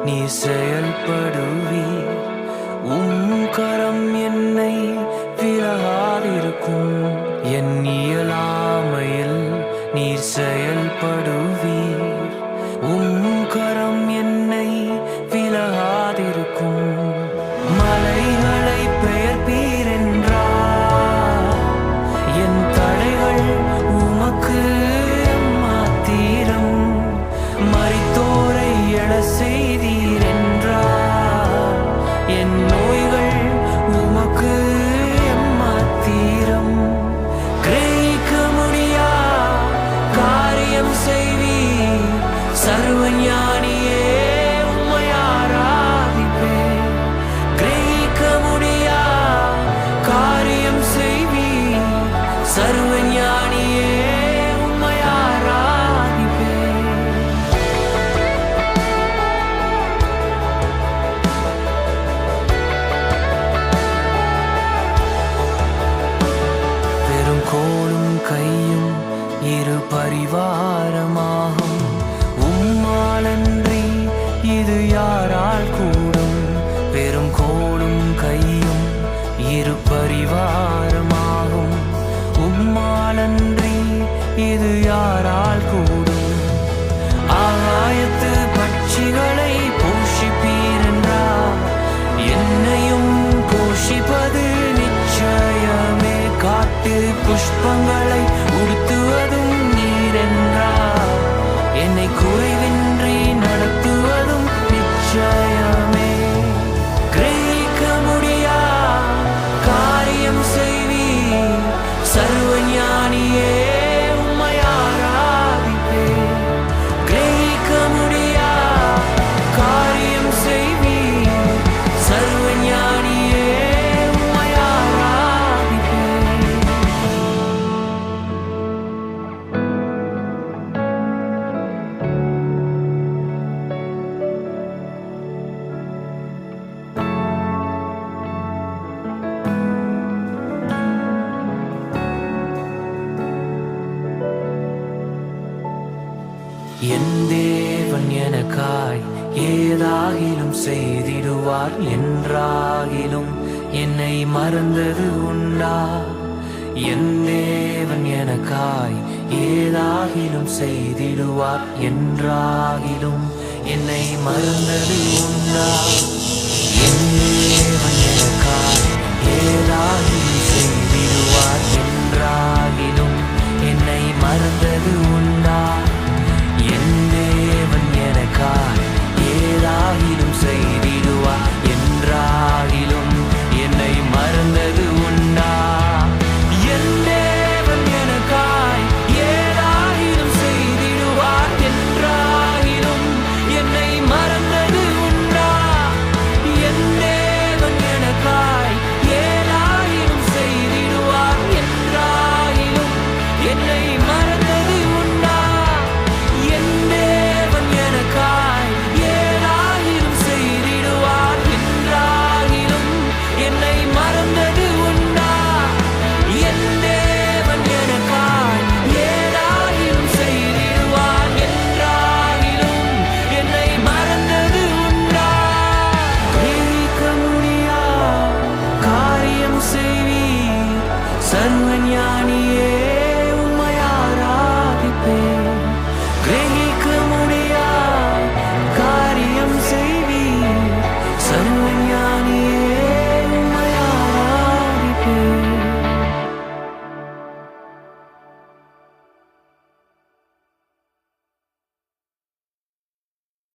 நீ செயல்படுவீர். கரம் என்னை விலகாதிருக்கும். என் இயலாமையில் நீர் செயல்படுவீர். கரம் என்னை விலகாதிருக்கும். மலைகளை பெயர்ப்பீர் என்றார். என் தடைகள் உமக்கு மாத்திரம். மரித்தோரை எழ செய்தீர் என்றார். என் நோய்கள் உமக்கு மாத்திரம். கிரகிக்க முடியா காரியம் செய்வீர். சர்வஞானியே உம்மை ஆராதிப்பேன். கிரகிக்க முடியா காரியம் செய்வீர். சர்வஞானியே உம்மை ஆராதிப்பேன். பெரும் கோலும் கையும் இரு பரிவாரமாகும். உம்மாலன்றி இது யாரால் கூடும்? பெரும் கோலும் கையும் இரு பரிவாரமாகும். உம்மாலன்றி இது யாரால் கூடும்? ஆகாயத்து பட்சிகளை போஷிப்பீர் என்றார். என்னையும் போஷிப்பது நிச்சயமே. காட்டு புஷ்பங்களை உடுத்துவதும் நீர் என்றார். என்னை குறைவின்றி நடத்துவதும் நிச்சயமே. கிரகிக்க முடியா காரியம் செய்வீர். சர்வஞானியே உம்மை ஆராதிப்பேன். கிரகிக்க முடியா காரியம் செய்வீர். சர்வஞானியே உம்மை ஆராதிப்பேன். என் தேவன் எனக்காய் ஏதாகிலும் செய்திடுவார். என்றாகிலும் என்னை மறந்தது உண்டா? என் தேவன் எனக்காய் ஏதாகிலும் செய்திடுவார். என்றாகிலும் என்னை மறந்தது உண்டா? என் தேவன் எனக்காய் ஏதாகிலும்